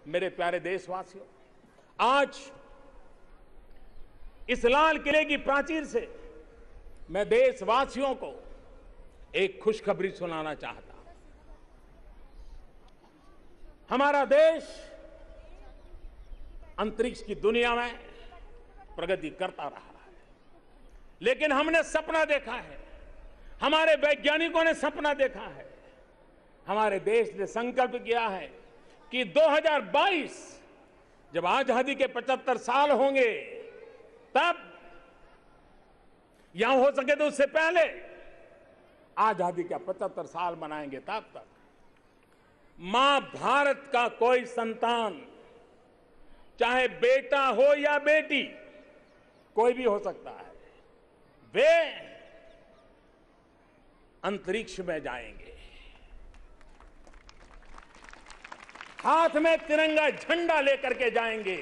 मेरे प्यारे देशवासियों, आज इस लाल किले की प्राचीर से मैं देशवासियों को एक खुशखबरी सुनाना चाहता हूं। हमारा देश अंतरिक्ष की दुनिया में प्रगति करता रहा है, लेकिन हमने सपना देखा है, हमारे वैज्ञानिकों ने सपना देखा है, हमारे देश ने संकल्प किया है कि 2022 जब आजादी के 75 साल होंगे, तब यहां हो सके तो उससे पहले आजादी का 75 साल मनाएंगे। तब तक मां भारत का कोई संतान, चाहे बेटा हो या बेटी, कोई भी हो सकता है, वे अंतरिक्ष में जाएंगे, हाथ में तिरंगा झंडा लेकर के जाएंगे।